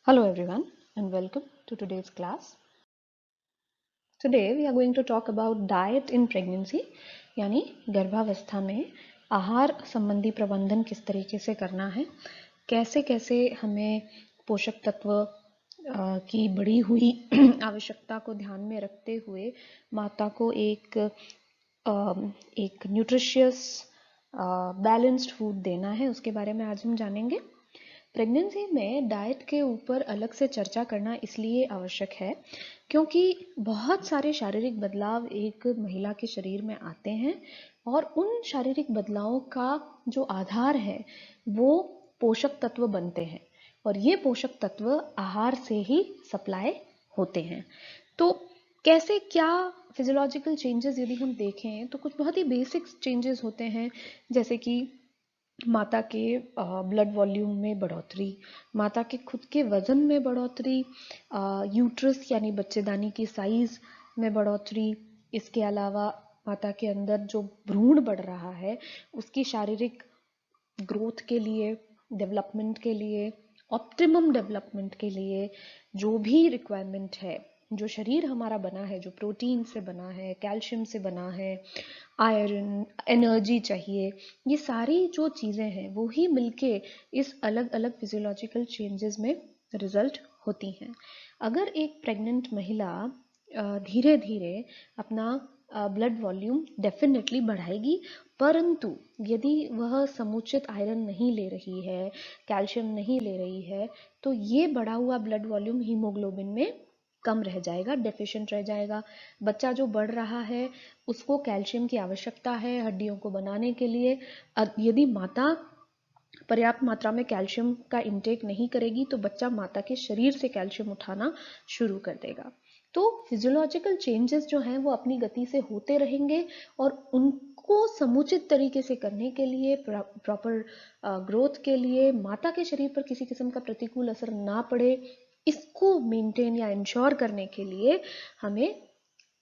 Hello everyone and welcome to today's class. Today we are going to talk about diet in pregnancy यानी गर्भावस्था में आहार संबंधी प्रबंधन किस तरीके से करना है, कैसे कैसे हमें पोषक तत्व की बढ़ी हुई आवश्यकता को ध्यान में रखते हुए माता को एक न्यूट्रिशियस बैलेंस्ड फूड देना है, उसके बारे में आज हम जानेंगे। प्रेगनेंसी में डाइट के ऊपर अलग से चर्चा करना इसलिए आवश्यक है क्योंकि बहुत सारे शारीरिक बदलाव एक महिला के शरीर में आते हैं और उन शारीरिक बदलावों का जो आधार है वो पोषक तत्व बनते हैं और ये पोषक तत्व आहार से ही सप्लाई होते हैं। तो कैसे क्या फिजियोलॉजिकल चेंजेस यदि हम देखें तो कुछ बहुत ही बेसिक चेंजेस होते हैं, जैसे कि माता के ब्लड वॉल्यूम में बढ़ोतरी, माता के खुद के वजन में बढ़ोतरी, यूट्रस यानी बच्चेदानी की साइज में बढ़ोतरी, इसके अलावा माता के अंदर जो भ्रूण बढ़ रहा है उसकी शारीरिक ग्रोथ के लिए, डेवलपमेंट के लिए, ऑप्टिमम डेवलपमेंट के लिए जो भी रिक्वायरमेंट है, जो शरीर हमारा बना है, जो प्रोटीन से बना है, कैल्शियम से बना है, आयरन, एनर्जी चाहिए, ये सारी जो चीज़ें हैं वो ही मिलके इस अलग अलग फिजियोलॉजिकल चेंजेस में रिजल्ट होती हैं। अगर एक प्रेग्नेंट महिला धीरे धीरे अपना ब्लड वॉल्यूम डेफिनेटली बढ़ाएगी, परंतु यदि वह समुचित आयरन नहीं ले रही है, कैल्शियम नहीं ले रही है, तो ये बढ़ा हुआ ब्लड वॉल्यूम हीमोग्लोबिन में कम रह जाएगा, डेफिशिएंट रह जाएगा। बच्चा जो बढ़ रहा है उसको कैल्शियम की आवश्यकता है हड्डियों को बनाने के लिए। यदि माता पर्याप्त मात्रा में कैल्शियम का इंटेक नहीं करेगी तो बच्चा माता के शरीर से कैल्शियम उठाना शुरू कर देगा। तो फिजियोलॉजिकल चेंजेस जो हैं वो अपनी गति से होते रहेंगे और उनको समुचित तरीके से करने के लिए, प्रॉपर ग्रोथ के लिए, माता के शरीर पर किसी किस्म का प्रतिकूल असर ना पड़े, इसको मेंटेन या इंश्योर करने के लिए हमें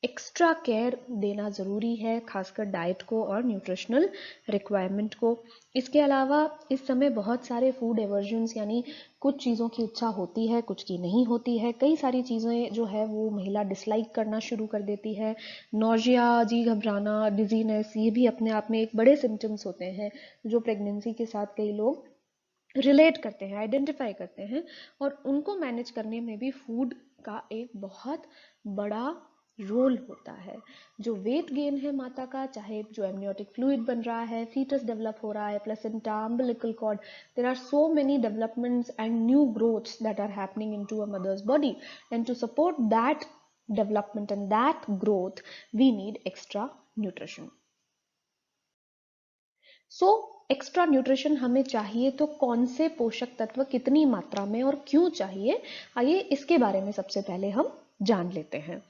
एक्स्ट्रा केयर देना ज़रूरी है, खासकर डाइट को और न्यूट्रिशनल रिक्वायरमेंट को। इसके अलावा इस समय बहुत सारे फूड एवर्जन्स यानी कुछ चीज़ों की इच्छा होती है, कुछ की नहीं होती है, कई सारी चीज़ें जो है वो महिला डिसलाइक करना शुरू कर देती है। नौजिया, जी घबराना, डिजीनेस, ये भी अपने आप में एक बड़े सिम्टम्स होते हैं जो प्रेगनेंसी के साथ कई लोग रिलेट करते हैं, आइडेंटिफाई करते हैं, और उनको मैनेज करने में भी फूड का एक बहुत बड़ा रोल होता है। जो वेट गेन है माता का, चाहे जो एमनियोटिक फ्लूइड बन रहा है, फीटस डेवलप हो रहा है, placenta, umbilical cord, there are so many developments and new growths that are happening into a mother's body, and to support that development and that growth we need extra nutrition. So extra nutrition हमें चाहिए तो कौन से पोषक तत्व कितनी मात्रा में और क्यों चाहिए, आइए इसके बारे में सबसे पहले हम जान लेते हैं।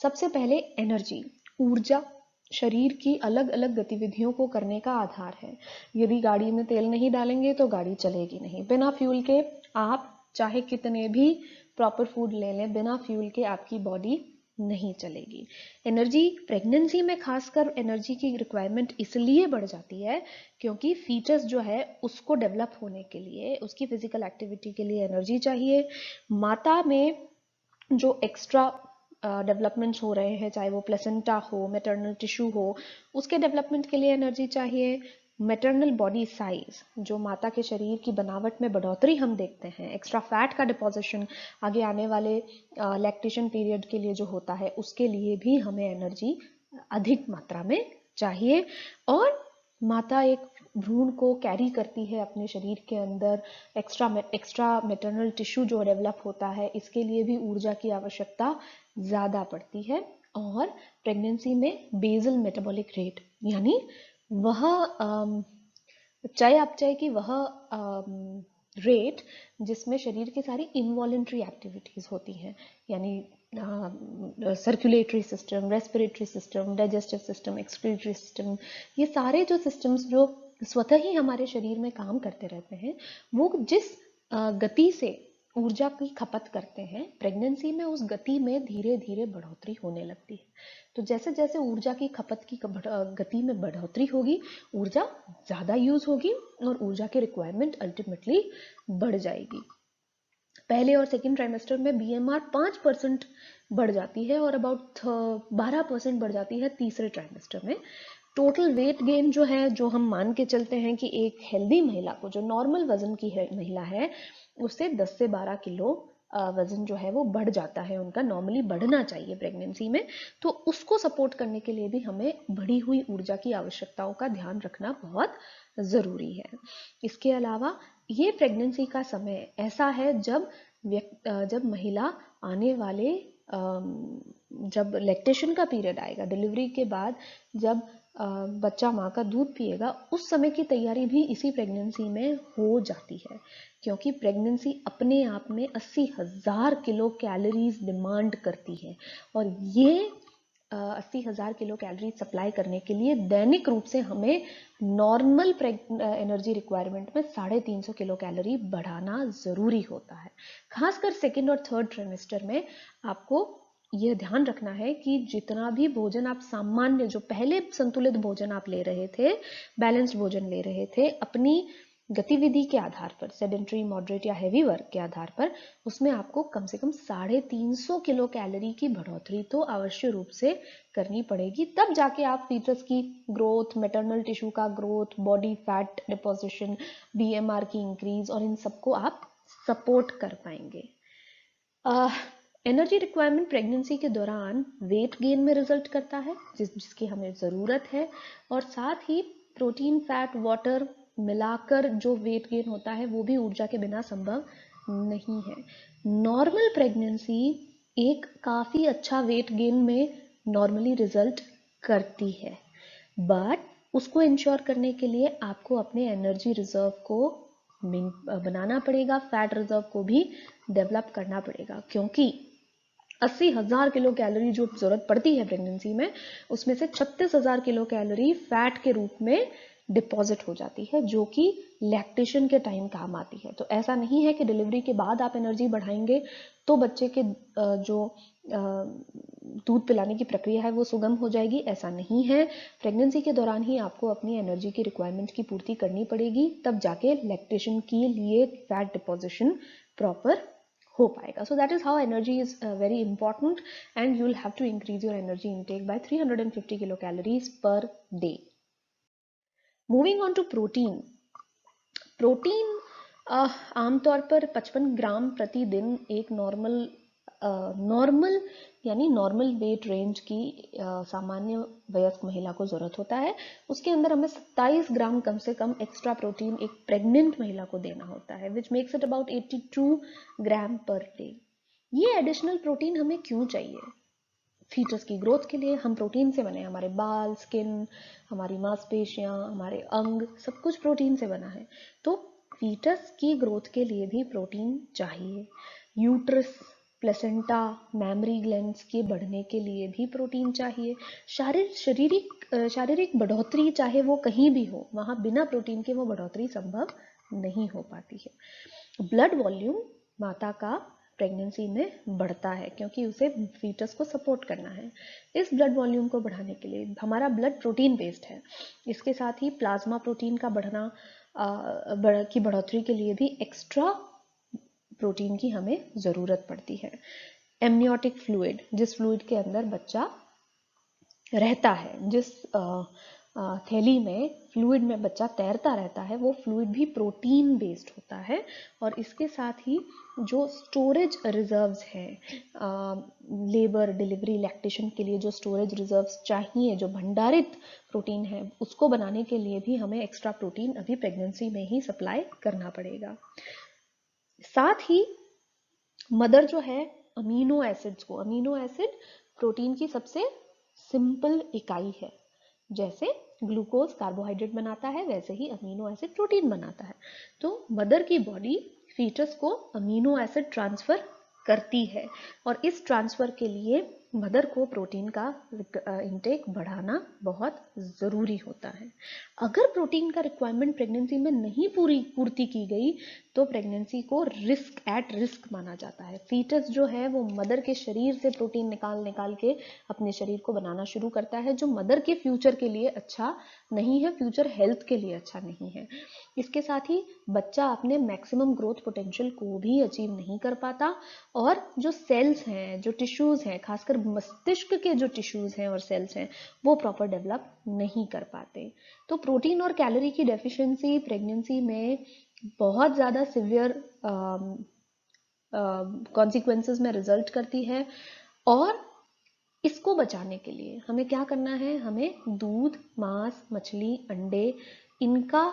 सबसे पहले एनर्जी, ऊर्जा शरीर की अलग अलग गतिविधियों को करने का आधार है। यदि गाड़ी में तेल नहीं डालेंगे तो गाड़ी चलेगी नहीं। बिना फ्यूल के आप चाहे कितने भी प्रॉपर फूड ले लें, बिना फ्यूल के आपकी बॉडी नहीं चलेगी। एनर्जी प्रेगनेंसी में खासकर एनर्जी की रिक्वायरमेंट इसलिए बढ़ जाती है क्योंकि फीटस जो है उसको डेवलप होने के लिए, उसकी फिजिकल एक्टिविटी के लिए एनर्जी चाहिए। माता में जो एक्स्ट्रा डेवलपमेंट्स हो रहे हैं, चाहे वो प्लेसेंटा हो, मैटरनल टिश्यू हो, उसके डेवलपमेंट के लिए एनर्जी चाहिए। मैटरनल बॉडी साइज, जो माता के शरीर की बनावट में बढ़ोतरी हम देखते हैं, एक्स्ट्रा फैट का डिपोजिशन आगे आने वाले लैक्टेशन पीरियड के लिए जो होता है, उसके लिए भी हमें एनर्जी अधिक मात्रा में चाहिए। और माता एक भ्रूण को कैरी करती है अपने शरीर के अंदर, एक्स्ट्रा मैटरनल टिश्यू जो डेवलप होता है, इसके लिए भी ऊर्जा की आवश्यकता ज़्यादा पड़ती है। और प्रेगनेंसी में बेसल मेटाबॉलिक रेट यानी वह चय अपचय की वह रेट जिसमें शरीर की सारी इनवॉलेंट्री एक्टिविटीज़ होती हैं, यानी circulatory system, respiratory system, digestive system, excretory system, ये सारे जो सिस्टम्स जो स्वतः ही हमारे शरीर में काम करते रहते हैं, वो जिस गति से ऊर्जा की खपत करते हैं, प्रेगनेंसी में उस गति में धीरे धीरे बढ़ोतरी होने लगती है। तो जैसे जैसे ऊर्जा की खपत की गति में बढ़ोतरी होगी, ऊर्जा ज़्यादा यूज होगी और ऊर्जा की रिक्वायरमेंट अल्टीमेटली बढ़ जाएगी। पहले और सेकेंड ट्राइमेस्टर में BMR 5% बढ़ जाती है और अबाउट 12% बढ़ जाती है तीसरे ट्राइमेस्टर में। टोटल वेट गेन जो है, जो हम मान के चलते हैं कि एक हेल्दी महिला को, जो नॉर्मल वजन की महिला है, उससे 10 से 12 किलो वजन जो है वो बढ़ जाता है, उनका नॉर्मली बढ़ना चाहिए प्रेगनेंसी में। तो उसको सपोर्ट करने के लिए भी हमें बढ़ी हुई ऊर्जा की आवश्यकताओं का ध्यान रखना बहुत ज़रूरी है। इसके अलावा ये प्रेगनेंसी का समय ऐसा है जब महिला आने वाले जब लैक्टेशन का पीरियड आएगा, डिलीवरी के बाद जब बच्चा माँ का दूध पिएगा, उस समय की तैयारी भी इसी प्रेगनेंसी में हो जाती है, क्योंकि प्रेगनेंसी अपने आप में 80,000 किलो कैलोरीज डिमांड करती है और ये 80,000 किलो कैलोरी सप्लाई करने के लिए दैनिक रूप से हमें नॉर्मल एनर्जी रिक्वायरमेंट में 350 किलो कैलोरी बढ़ाना ज़रूरी होता है। खासकर सेकेंड और थर्ड ट्राइमेस्टर में आपको यह ध्यान रखना है कि जितना भी भोजन आप सामान्य, जो पहले संतुलित भोजन आप ले रहे थे, बैलेंस्ड भोजन ले रहे थे, अपनी गतिविधि के आधार पर, सेडेंटरी, मॉडरेट या हैवी वर्क के आधार पर, उसमें आपको कम से कम 350 किलो कैलोरी की बढ़ोतरी तो अवश्य रूप से करनी पड़ेगी। तब जाके आप फीटस की ग्रोथ, मैटरनल टिश्यू का growth, body fat deposition, BMR की इंक्रीज और इन सबको आप सपोर्ट कर पाएंगे। एनर्जी रिक्वायरमेंट प्रेगनेंसी के दौरान वेट गेन में रिजल्ट करता है, जिसकी हमें ज़रूरत है, और साथ ही प्रोटीन, फैट, वाटर मिलाकर जो वेट गेन होता है वो भी ऊर्जा के बिना संभव नहीं है। नॉर्मल प्रेगनेंसी एक काफ़ी अच्छा वेट गेन में नॉर्मली रिजल्ट करती है, बट उसको इंश्योर करने के लिए आपको अपने एनर्जी रिजर्व को बनाना पड़ेगा, फैट रिजर्व को भी डेवलप करना पड़ेगा, क्योंकि 80,000 किलो कैलोरी जो जरूरत पड़ती है प्रेगनेंसी में, उसमें से 36,000 किलो कैलोरी फैट के रूप में डिपॉजिट हो जाती है, जो कि लैक्टेशन के टाइम काम आती है। तो ऐसा नहीं है कि डिलीवरी के बाद आप एनर्जी बढ़ाएंगे तो बच्चे के जो दूध पिलाने की प्रक्रिया है वो सुगम हो जाएगी, ऐसा नहीं है। प्रेगनेंसी के दौरान ही आपको अपनी एनर्जी की रिक्वायरमेंट की पूर्ति करनी पड़ेगी, तब जाके लैक्टेशन के लिए फैट डिपोजिशन प्रॉपर हो पाएगा। So that is how energy is very important, and you will have to increase your energy intake by 350 kilocalories per day. Moving on to protein. Protein आमतौर पर 55 ग्राम प्रतिदिन एक नॉर्मल यानी normal weight range की सामान्य वयस्क महिला को ज़रूरत होता है। उसके अंदर हमें 27 ग्राम कम से कम एक्स्ट्रा प्रोटीन एक प्रेग्नेंट महिला को देना होता है, which makes it about 82 gram per day. ये एडिशनल प्रोटीन हमें क्यों चाहिए? फीटस की ग्रोथ के लिए हम प्रोटीन से बने, हमारे बाल, स्किन, हमारी मांसपेशियां, हमारे अंग, सब कुछ प्रोटीन से बना है। तो फीटस की ग्रोथ के लिए भी प्रोटीन चाहिए। यूट्रस, प्लेसेंटा, मैमरी ग्लैंड्स के बढ़ने के लिए भी प्रोटीन चाहिए। शारीरिक बढ़ोतरी चाहे वो कहीं भी हो, वहाँ बिना प्रोटीन के वो बढ़ोतरी संभव नहीं हो पाती है। ब्लड वॉल्यूम माता का प्रेगनेंसी में बढ़ता है, क्योंकि उसे फीटस को सपोर्ट करना है। इस ब्लड वॉल्यूम को बढ़ाने के लिए हमारा ब्लड प्रोटीन बेस्ड है। इसके साथ ही प्लाज्मा प्रोटीन का की बढ़ोतरी के लिए भी एक्स्ट्रा प्रोटीन की हमें ज़रूरत पड़ती है। एमनियोटिक फ्लूइड, जिस फ्लूइड के अंदर बच्चा रहता है, जिस थैली में फ्लूइड में बच्चा तैरता रहता है, वो फ्लूइड भी प्रोटीन बेस्ड होता है। और इसके साथ ही जो स्टोरेज रिजर्व्स हैं, लेबर, डिलीवरी, लैक्टेशन के लिए जो स्टोरेज रिजर्व्स चाहिए, जो भंडारित प्रोटीन है, उसको बनाने के लिए भी हमें एक्स्ट्रा प्रोटीन अभी प्रेगनेंसी में ही सप्लाई करना पड़ेगा। साथ ही मदर जो है अमीनो एसिड्स को, अमीनो एसिड प्रोटीन की सबसे सिंपल इकाई है। जैसे ग्लूकोज कार्बोहाइड्रेट बनाता है, वैसे ही अमीनो एसिड प्रोटीन बनाता है। तो मदर की बॉडी फीटस को अमीनो एसिड ट्रांसफर करती है, और इस ट्रांसफर के लिए मदर को प्रोटीन का इंटेक बढ़ाना बहुत ज़रूरी होता है। अगर प्रोटीन का रिक्वायरमेंट प्रेगनेंसी में नहीं पूर्ति की गई तो प्रेगनेंसी को एट रिस्क माना जाता है। फीटस जो है वो मदर के शरीर से प्रोटीन निकाल के अपने शरीर को बनाना शुरू करता है, जो मदर के फ्यूचर के लिए अच्छा नहीं है, फ्यूचर हेल्थ के लिए अच्छा नहीं है। इसके साथ ही बच्चा अपने मैक्सिमम ग्रोथ पोटेंशियल को भी अचीव नहीं कर पाता और जो सेल्स हैं, जो टिश्यूज हैं, खासकर मस्तिष्क के जो टिश्यूज हैं और सेल्स हैं, वो प्रॉपर डेवलप नहीं कर पाते। तो प्रोटीन और कैलोरी की डेफिशिएंसी प्रेगनेंसी में बहुत ज़्यादा सिवियर कॉन्सिक्वेंसेस में रिजल्ट करती है। और इसको बचाने के लिए हमें क्या करना है? हमें दूध, मांस, मछली, अंडे इनका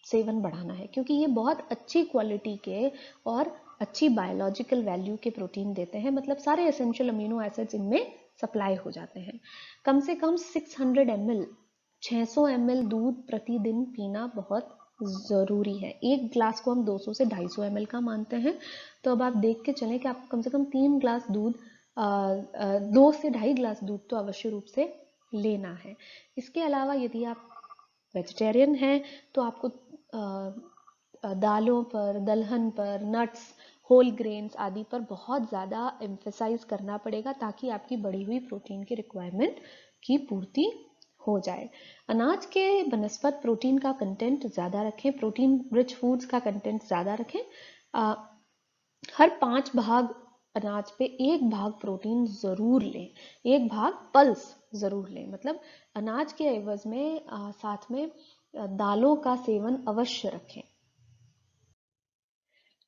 सेवन बढ़ाना है, क्योंकि ये बहुत अच्छी क्वालिटी के और अच्छी बायोलॉजिकल वैल्यू के प्रोटीन देते हैं। मतलब सारे एसेंशियल अमीनो एसिड्स इनमें सप्लाई हो जाते हैं। कम से कम 600 ml 600 ml दूध प्रतिदिन पीना बहुत ज़रूरी है। एक ग्लास को हम 200 से 250 ml का मानते हैं, तो अब आप देख के चलें कि आपको कम से कम 3 ग्लास दूध 2 से 2.5 ग्लास दूध तो अवश्य रूप से लेना है। इसके अलावा यदि आप वेजिटेरियन हैं तो आपको दालों पर, दलहन पर, नट्स, होल ग्रेन्स आदि पर बहुत ज़्यादा एम्फेसाइज करना पड़ेगा ताकि आपकी बढ़ी हुई प्रोटीन की रिक्वायरमेंट की पूर्ति हो जाए। अनाज के बनस्पत प्रोटीन का कंटेंट ज़्यादा रखें, प्रोटीन रिच फूड्स का कंटेंट ज़्यादा रखें। हर 5 भाग अनाज पे 1 भाग प्रोटीन ज़रूर लें, 1 भाग पल्स ज़रूर लें। मतलब अनाज के एवज में साथ में दालों का सेवन अवश्य रखें।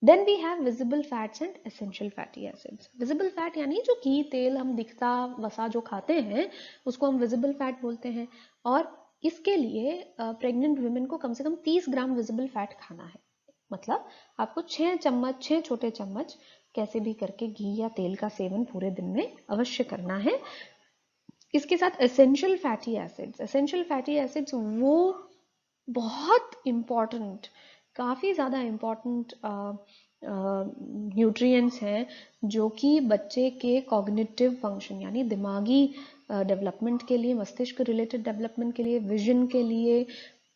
Then we have visible fats and essential fatty acids. Visible fat यानी जो घी, तेल, हम दिखता वसा जो खाते हैं उसको हम विजिबल फैट बोलते हैं। और इसके लिए प्रेग्नेंट वुमेन को कम से कम 30 ग्राम विजिबल फैट खाना है। मतलब आपको 6 छोटे चम्मच कैसे भी करके घी या तेल का सेवन पूरे दिन में अवश्य करना है। इसके साथ एसेंशियल फैटी एसिड्स वो बहुत इम्पॉर्टेंट, काफ़ी ज़्यादा इम्पॉर्टेंट न्यूट्रिएंट्स हैं जो कि बच्चे के कॉग्निटिव फंक्शन यानी दिमागी डेवलपमेंट के लिए, मस्तिष्क रिलेटेड डेवलपमेंट के लिए, विजन के लिए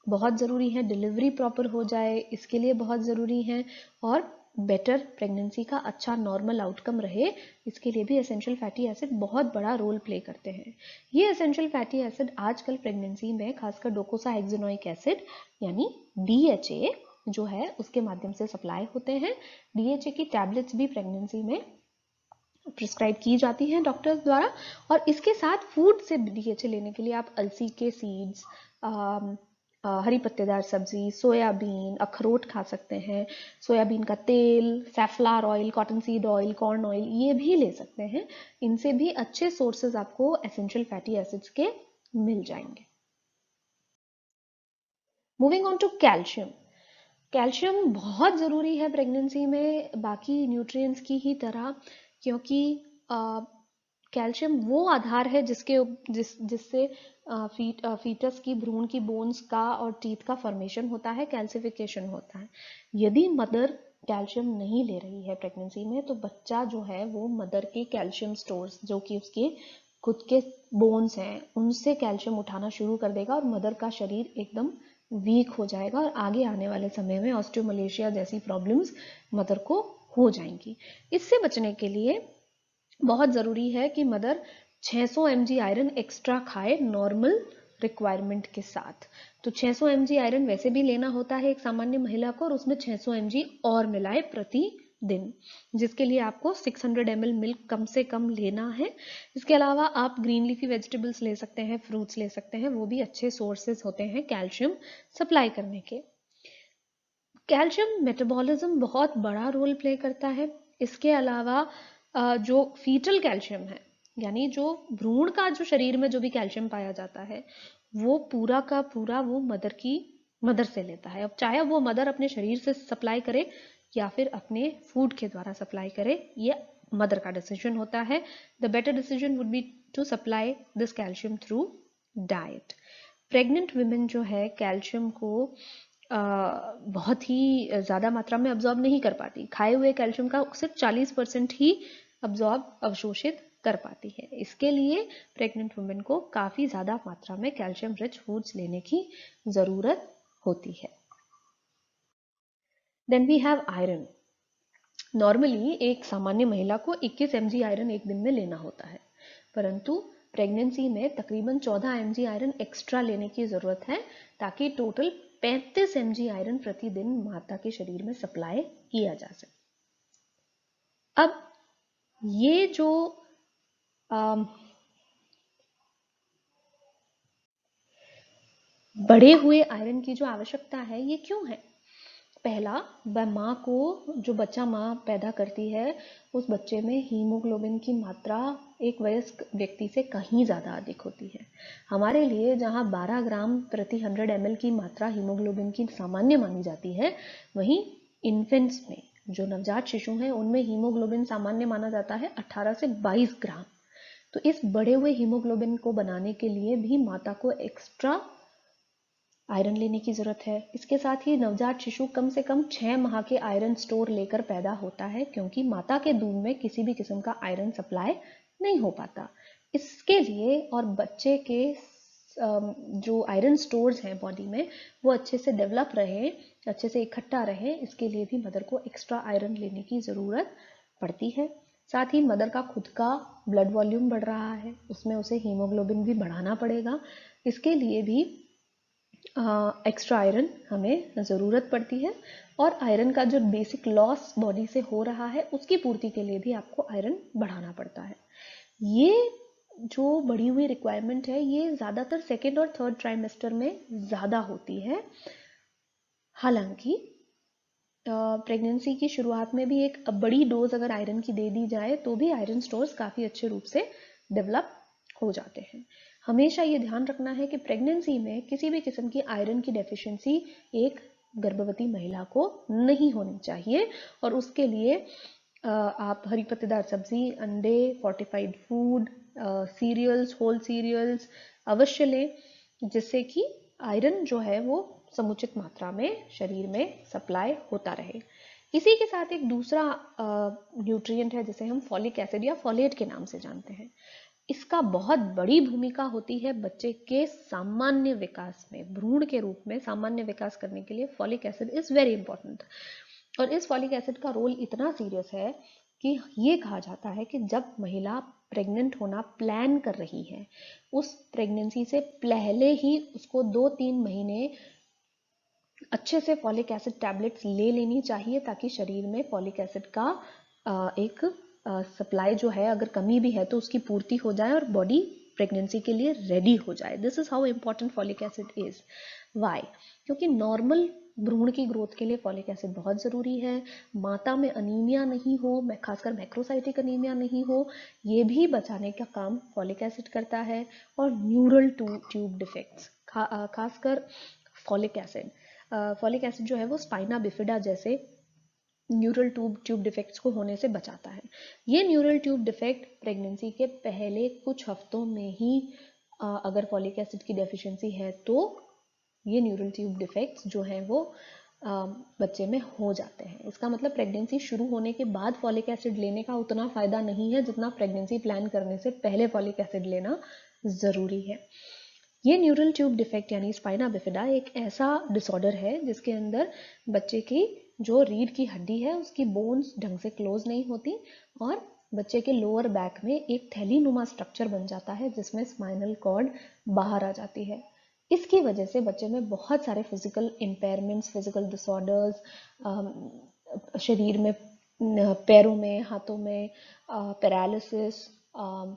बहुत ज़रूरी है। डिलीवरी प्रॉपर हो जाए इसके लिए बहुत ज़रूरी है और बेटर प्रेगनेंसी का अच्छा नॉर्मल आउटकम रहे इसके लिए भी एसेंशियल फैटी एसिड बहुत बड़ा रोल प्ले करते हैं। ये एसेंशियल फैटी एसिड आजकल प्रेगनेंसी में खासकर डोकोसाहेक्सेनोइक एसिड यानी DHA जो है उसके माध्यम से सप्लाई होते हैं। DHA की टैबलेट्स भी प्रेगनेंसी में प्रिस्क्राइब की जाती हैं डॉक्टर्स द्वारा। और इसके साथ फूड से DHA लेने के लिए आप अलसी के सीड्स, हरी पत्तेदार सब्जी, सोयाबीन, अखरोट खा सकते हैं, सोयाबीन का तेल, safflower oil, cotton seed oil, corn oil ये भी ले सकते हैं। इनसे भी अच्छे सोर्सेज आपको एसेंशियल फैटी एसिड्स के मिल जाएंगे। Moving on to calcium. Calcium बहुत ज़रूरी है प्रेगनेंसी में बाकी न्यूट्रिएंट्स की ही तरह, क्योंकि कैल्शियम वो आधार है जिससे फीटस की भ्रूण की बोन्स का और टीथ का फॉर्मेशन होता है, कैल्सिफिकेशन होता है। यदि मदर कैल्शियम नहीं ले रही है प्रेगनेंसी में तो बच्चा जो है वो मदर के कैल्शियम स्टोर्स जो कि उसके खुद के बोन्स हैं उनसे कैल्शियम उठाना शुरू कर देगा और मदर का शरीर एकदम वीक हो जाएगा और आगे आने वाले समय में ऑस्टियोमलेशिया जैसी प्रॉब्लम्स मदर को हो जाएंगी। इससे बचने के लिए बहुत ज़रूरी है कि मदर 600 mg आयरन एक्स्ट्रा खाए नॉर्मल रिक्वायरमेंट के साथ। तो 600 mg आयरन वैसे भी लेना होता है एक सामान्य महिला को और उसमें 600 mg और मिलाए प्रतिदिन, जिसके लिए आपको 600 ml मिल्क कम से कम लेना है। इसके अलावा आप ग्रीन लीफी वेजिटेबल्स ले सकते हैं, फ्रूट्स ले सकते हैं, वो भी अच्छे सोर्सेज होते हैं कैल्शियम सप्लाई करने के। कैल्शियम मेटाबॉलिज्म बहुत बड़ा रोल प्ले करता है। इसके अलावा जो फीटल कैल्शियम है यानी जो भ्रूण का जो शरीर में जो भी कैल्शियम पाया जाता है वो पूरा का पूरा वो मदर से लेता है। अब चाहे वो मदर अपने शरीर से सप्लाई करे या फिर अपने फूड के द्वारा सप्लाई करे, ये मदर का डिसीजन होता है। The better decision would be to supply this calcium through diet. Pregnant women जो है कैल्शियम को बहुत ही ज़्यादा मात्रा में अब्जॉर्ब नहीं कर पाती। खाए हुए कैल्शियम का सिर्फ 40% ही अवशोषित कर पाती है। इसके लिए प्रेग्नेंट वुमेन को काफ़ी ज़्यादा मात्रा में कैल्शियम रिच फूड्स लेने की ज़रूरत होती है। Then we have iron. Normally एक सामान्य महिला को 21 mg आयरन एक दिन में लेना होता है, परंतु प्रेगनेंसी में तकरीबन 14 mg आयरन एक्स्ट्रा लेने की ज़रूरत है ताकि टोटल 35 mg आयरन प्रतिदिन माता के शरीर में सप्लाई किया जा सके। अब ये जो बढ़े हुए आयरन की जो आवश्यकता है ये क्यों है? पहला, माँ को, जो बच्चा माँ पैदा करती है उस बच्चे में हीमोग्लोबिन की मात्रा एक वयस्क व्यक्ति से कहीं ज़्यादा अधिक होती है। हमारे लिए जहाँ 12 ग्राम प्रति 100 ml की मात्रा हीमोग्लोबिन की सामान्य मानी जाती है, वहीं इन्फेंट्स में, जो नवजात शिशु हैं, उनमें हीमोग्लोबिन सामान्य माना जाता है 18 से 22 ग्राम। तो इस बढ़े हुए हीमोग्लोबिन को बनाने के लिए भी माता को एक्स्ट्रा आयरन लेने की ज़रूरत है। इसके साथ ही नवजात शिशु कम से कम 6 माह के आयरन स्टोर लेकर पैदा होता है, क्योंकि माता के दूध में किसी भी किस्म का आयरन सप्लाई नहीं हो पाता। इसके लिए और बच्चे के जो आयरन स्टोर्स हैं बॉडी में वो अच्छे से डेवलप रहे, अच्छे से इकट्ठा रहे, इसके लिए भी मदर को एक्स्ट्रा आयरन लेने की ज़रूरत पड़ती है। साथ ही मदर का खुद का ब्लड वॉल्यूम बढ़ रहा है, उसमें उसे हीमोग्लोबिन भी बढ़ाना पड़ेगा। इसके लिए भी एक्स्ट्रा आयरन हमें ज़रूरत पड़ती है, और आयरन का जो बेसिक लॉस बॉडी से हो रहा है उसकी पूर्ति के लिए भी आपको आयरन बढ़ाना पड़ता है। ये जो बढ़ी हुई रिक्वायरमेंट है ये ज़्यादातर सेकेंड और थर्ड ट्राइमेस्टर में ज़्यादा होती है। हालांकि प्रेगनेंसी की शुरुआत में भी एक बड़ी डोज अगर आयरन की दे दी जाए तो भी आयरन स्टोर्स काफ़ी अच्छे रूप से डेवलप हो जाते हैं। हमेशा ये ध्यान रखना है कि प्रेगनेंसी में किसी भी किस्म की आयरन की डेफिशिएंसी एक गर्भवती महिला को नहीं होनी चाहिए, और उसके लिए आप हरी पत्तेदार सब्जी, अंडे, fortified food, cereals, whole cereals अवश्य लें, जिससे कि आयरन जो है वो समुचित मात्रा में शरीर में सप्लाई होता रहे। इसी के साथ एक दूसरा न्यूट्रिएंट है जिसे हम फॉलिक एसिड या फॉलेट के नाम से जानते हैं। इसका बहुत बड़ी भूमिका होती है बच्चे के सामान्य विकास में। भ्रूण के रूप में सामान्य विकास करने के लिए folic acid is very important, और इस फॉलिक एसिड का रोल इतना सीरियस है कि ये कहा जाता है कि जब महिला प्रेग्नेंट होना प्लान कर रही है, उस प्रेगनेंसी से पहले ही उसको 2-3 महीने अच्छे से फॉलिक एसिड टैबलेट्स ले लेनी चाहिए, ताकि शरीर में फॉलिक एसिड का एक सप्लाई जो है, अगर कमी भी है तो उसकी पूर्ति हो जाए और बॉडी प्रेगनेंसी के लिए रेडी हो जाए। This is how important folic acid is. Why? क्योंकि नॉर्मल भ्रूण की ग्रोथ के लिए फॉलिक एसिड बहुत ज़रूरी है। माता में अनीमिया नहीं हो, खासकर मैक्रोसाइटिक अनीमिया नहीं हो, ये भी बचाने का काम फॉलिक एसिड करता है। और न्यूरल ट्यूब डिफेक्ट्स, खासकर फॉलिक एसिड जो है वो स्पाइना बिफिडा जैसे न्यूरल ट्यूब डिफेक्ट्स को होने से बचाता है। ये न्यूरल ट्यूब डिफेक्ट प्रेगनेंसी के पहले कुछ हफ्तों में ही अगर फॉलिक एसिड की डेफिशिएंसी है तो ये न्यूरल ट्यूब डिफेक्ट्स जो हैं वो बच्चे में हो जाते हैं। इसका मतलब प्रेगनेंसी शुरू होने के बाद फॉलिक एसिड लेने का उतना फ़ायदा नहीं है जितना प्रेगनेंसी प्लान करने से पहले फॉलिक एसिड लेना ज़रूरी है। ये न्यूरल ट्यूब डिफेक्ट यानी स्पाइना बिफिडा एक ऐसा डिसऑर्डर है जिसके अंदर बच्चे की जो रीढ़ की हड्डी है उसकी बोन्स ढंग से क्लोज नहीं होती, और बच्चे के लोअर बैक में एक थैलीनुमा स्ट्रक्चर बन जाता है जिसमें स्पाइनल कॉर्ड बाहर आ जाती है। इसकी वजह से बच्चे में बहुत सारे फिजिकल इम्पेयरमेंट्स, फिजिकल डिसऑर्डर्स, शरीर में, पैरों में, हाथों में पैरालिसिस,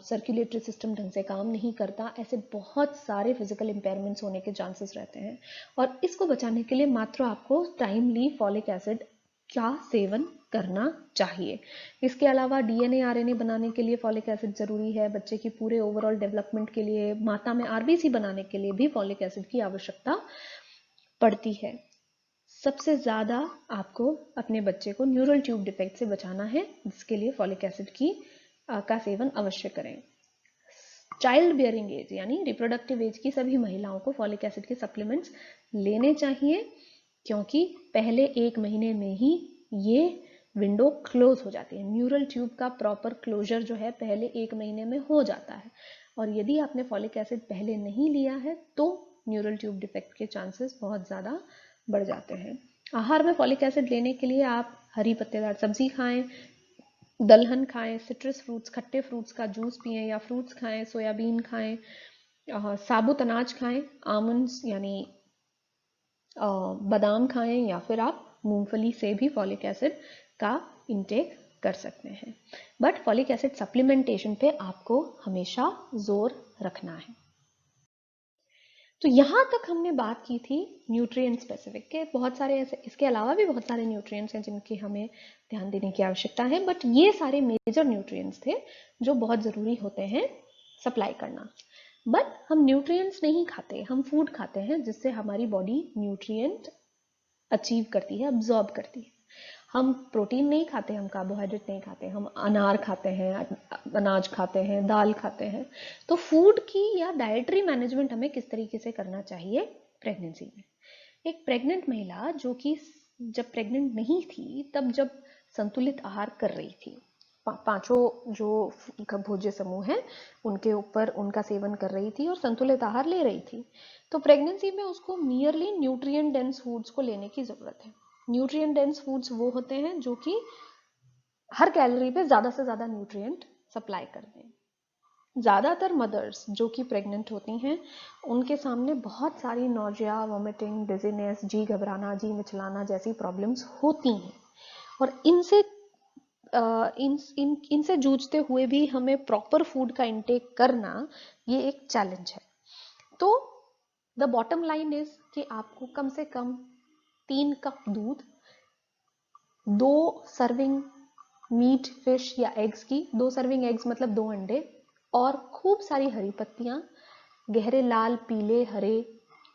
सर्कुलेटरी सिस्टम ढंग से काम नहीं करता, ऐसे बहुत सारे फिजिकल इम्पेयरमेंट्स होने के चांसेस रहते हैं। और इसको बचाने के लिए मात्र आपको टाइमली फॉलिक एसिड का सेवन करना चाहिए। इसके अलावा डीएनए आरएनए बनाने के लिए फॉलिक एसिड ज़रूरी है। बच्चे की पूरे ओवरऑल डेवलपमेंट के लिए, माता में आरबीसी बनाने के लिए भी फॉलिक एसिड की आवश्यकता पड़ती है। सबसे ज़्यादा आपको अपने बच्चे को न्यूरल ट्यूब डिफेक्ट से बचाना है, जिसके लिए फॉलिक एसिड का सेवन अवश्य करें। चाइल्ड बियरिंग एज यानी रिप्रोडक्टिव एज की सभी महिलाओं को फॉलिक एसिड के सप्लीमेंट्स लेने चाहिए, क्योंकि पहले 1 महीने में ही ये विंडो क्लोज हो जाती है। न्यूरल ट्यूब का प्रॉपर क्लोजर जो है पहले 1 महीने में हो जाता है, और यदि आपने फॉलिक एसिड पहले नहीं लिया है तो न्यूरल ट्यूब डिफेक्ट के चांसेस बहुत ज़्यादा बढ़ जाते हैं। आहार में फॉलिक एसिड लेने के लिए आप हरी पत्तेदार सब्जी खाएं, दलहन खाएं, सिट्रस फ्रूट्स, खट्टे फ्रूट्स का जूस पिएं या फ्रूट्स खाएं, सोयाबीन खाएं, साबुत अनाज खाएं, आमंड्स यानी बादाम खाएं, या फिर आप मूंगफली से भी फॉलिक एसिड का इंटेक कर सकते हैं। बट फॉलिक एसिड सप्लीमेंटेशन पे आपको हमेशा जोर रखना है। तो यहाँ तक हमने बात की थी न्यूट्रिएंट स्पेसिफिक के। बहुत सारे ऐसे, इसके अलावा भी बहुत सारे न्यूट्रिएंट्स हैं जिनकी हमें ध्यान देने की आवश्यकता है, बट ये सारे मेजर न्यूट्रिएंट्स थे जो बहुत ज़रूरी होते हैं सप्लाई करना। बट हम न्यूट्रिएंट्स नहीं खाते, हम फूड खाते हैं जिससे हमारी बॉडी न्यूट्रिएंट अचीव करती है, अब्जॉर्ब करती है। हम प्रोटीन नहीं खाते, हम कार्बोहाइड्रेट नहीं खाते, हम अनार खाते हैं, अनाज खाते हैं, दाल खाते हैं। तो फूड की या डाइटरी मैनेजमेंट हमें किस तरीके से करना चाहिए प्रेगनेंसी में। एक प्रेग्नेंट महिला जो कि जब प्रेग्नेंट नहीं थी तब जब संतुलित आहार कर रही थी, पांचों जो भोज्य समूह हैं उनके ऊपर उनका सेवन कर रही थी और संतुलित आहार ले रही थी, तो प्रेगनेंसी में उसको मियरली न्यूट्रिएंट डेंस फूड्स को लेने की जरूरत है। न्यूट्रिएंट डेंस फूड्स वो होते हैं जो कि हर कैलोरी पे ज्यादा से ज्यादा न्यूट्रिएंट सप्लाई कर दें। ज्यादातर मदर्स जो कि प्रेग्नेंट होती हैं उनके सामने बहुत सारी नोजिया, वॉमिटिंग, डिजीनेस, जी घबराना, जी मिचलाना जैसी प्रॉब्लम्स होती हैं, और इनसे जूझते हुए भी हमें प्रॉपर फूड का इंटेक करना ये एक चैलेंज है। तो द बॉटम लाइन इज कि आपको कम से कम 3 कप दूध, 2 सर्विंग मीट, फिश या एग्स की, 2 सर्विंग एग्स मतलब 2 अंडे, और खूब सारी हरी पत्तियां, गहरे लाल, पीले, हरे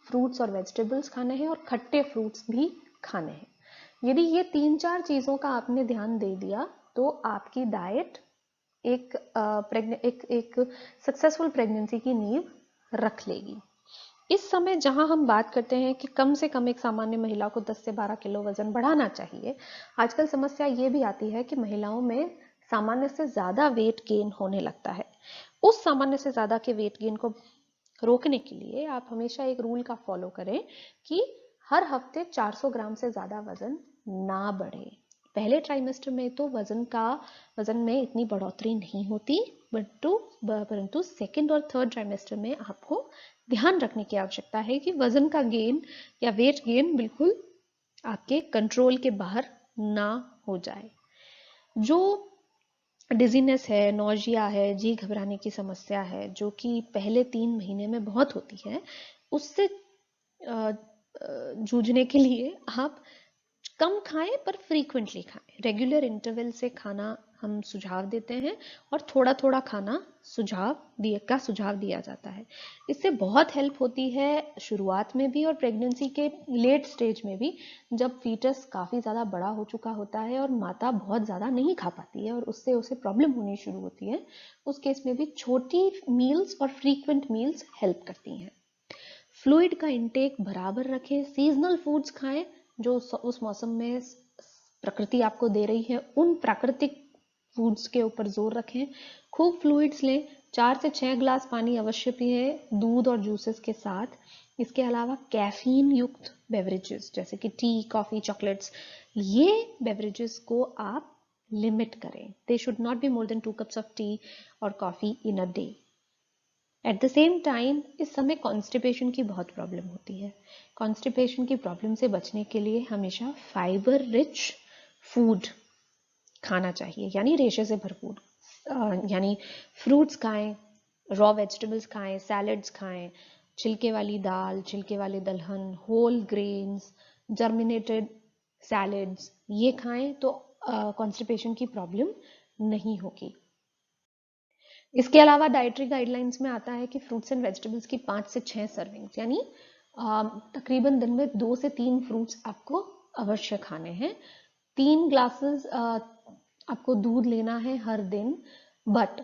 फ्रूट्स और वेजिटेबल्स खाने हैं, और खट्टे फ्रूट्स भी खाने हैं। यदि ये 3-4 चीजों का आपने ध्यान दे दिया तो आपकी डाइट एक सक्सेसफुल प्रेगनेंसी की नींव रख लेगी। इस समय जहां हम बात करते हैं कि कम से कम एक सामान्य महिला को 10 से 12 किलो वजन बढ़ाना चाहिए, आजकल समस्या ये भी आती है कि महिलाओं में सामान्य से ज्यादा वेट गेन होने लगता है। उस सामान्य से ज्यादा के वेट गेन को रोकने के लिए आप हमेशा एक रूल का फॉलो करें कि हर हफ्ते 400 ग्राम से ज्यादा वजन ना बढ़े। पहले ट्राइमेस्टर में तो वजन में इतनी बढ़ोतरी नहीं होती, परंतु सेकेंड और थर्ड ट्राइमेस्टर में आपको ध्यान रखने की आवश्यकता है कि वजन का गेन या वेट गेन बिल्कुल आपके कंट्रोल के बाहर ना हो जाए। जो डिजीनेस है, नोजिया है, जी घबराने की समस्या है, जो कि पहले 3 महीने में बहुत होती है, उससे जूझने के लिए आप कम खाएं पर फ्रीक्वेंटली खाएं। रेगुलर इंटरवल से खाना हम सुझाव देते हैं, और थोड़ा थोड़ा खाना सुझाव दिया जाता है। इससे बहुत हेल्प होती है शुरुआत में भी और प्रेगनेंसी के लेट स्टेज में भी, जब फीटस काफ़ी ज़्यादा बड़ा हो चुका होता है और माता बहुत ज़्यादा नहीं खा पाती है और उससे उसे प्रॉब्लम होनी शुरू होती है। उस केस में भी छोटी मील्स और फ्रीक्वेंट मील्स हेल्प करती हैं। फ्लूइड का इंटेक बराबर रखें, सीजनल फूड्स खाएं जो उस मौसम में प्रकृति आपको दे रही है, उन प्राकृतिक फूड्स के ऊपर जोर रखें। खूब फ्लूइड्स लें, 4 से 6 ग्लास पानी अवश्य पिए दूध और जूसेस के साथ। इसके अलावा कैफीन युक्त बेवरेजेस जैसे कि टी, कॉफी, चॉकलेट्स, ये बेवरेजेस को आप लिमिट करें। They should not be more than 2 cups of tea और coffee in a day. At the same time इस समय कॉन्स्टिपेशन की बहुत प्रॉब्लम होती है। कॉन्स्टिपेशन की प्रॉब्लम से बचने के लिए हमेशा फाइबर रिच फूड खाना चाहिए, यानी रेशे से भरपूर, यानी फ्रूट्स खाएं, रॉ वेजिटेबल्स खाएं, सैलड्स खाएं, छिलके वाली दाल, छिलके वाले दलहन, होल ग्रेन्स, जर्मिनेटेड सैलड्स, ये खाएं तो कॉन्स्टिपेशन की प्रॉब्लम नहीं होगी। इसके अलावा डाइटरी गाइडलाइंस में आता है कि फ्रूट्स एंड वेजिटेबल्स की 5 से 6 सर्विंग्स, यानी तकरीबन दिन में 2 से 3 फ्रूट्स आपको अवश्य खाने हैं। 3 ग्लासेस आपको दूध लेना है हर दिन। बट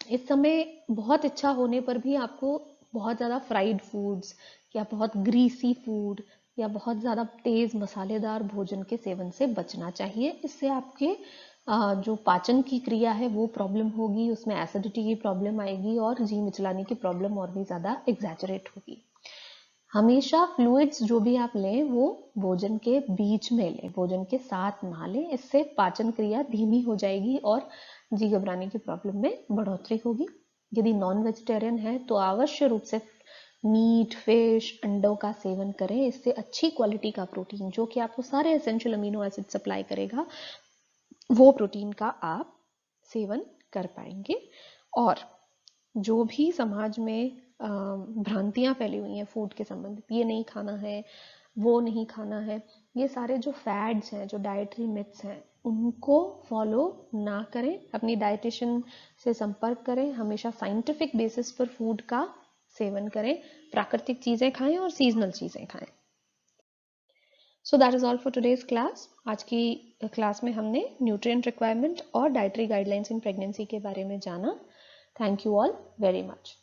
इस समय बहुत इच्छा होने पर भी आपको बहुत ज़्यादा फ्राइड फूड्स या बहुत ग्रीसी फूड या बहुत ज़्यादा तेज़ मसालेदार भोजन के सेवन से बचना चाहिए। इससे आपके जो पाचन की क्रिया है वो प्रॉब्लम होगी, उसमें एसिडिटी की प्रॉब्लम आएगी और जी मिचलाने की प्रॉब्लम और भी ज़्यादा एग्जैजरेट होगी। हमेशा फ्लूइड्स जो भी आप लें वो भोजन के बीच में लें, भोजन के साथ ना लें। इससे पाचन क्रिया धीमी हो जाएगी और जी घबराने की प्रॉब्लम में बढ़ोतरी होगी। यदि नॉन वेजिटेरियन है तो अवश्य रूप से मीट, फिश, अंडों का सेवन करें। इससे अच्छी क्वालिटी का प्रोटीन जो कि आपको सारे एसेंशियल अमीनो एसिड सप्लाई करेगा, वो प्रोटीन का आप सेवन कर पाएंगे। और जो भी समाज में भ्रांतियां फैली हुई हैं फूड के संबंधित, ये नहीं खाना है, वो नहीं खाना है, ये सारे जो फैड्स हैं, जो डाइटरी मिथ्स हैं, उनको फॉलो ना करें। अपनी डाइटिशियन से संपर्क करें, हमेशा साइंटिफिक बेसिस पर फूड का सेवन करें, प्राकृतिक चीज़ें खाएं और सीजनल चीज़ें खाएं। So that is all for today's class. आज की क्लास में हमने न्यूट्रिएंट रिक्वायरमेंट और डाइटरी गाइडलाइंस इन प्रेगनेंसी के बारे में जाना। Thank you all very much.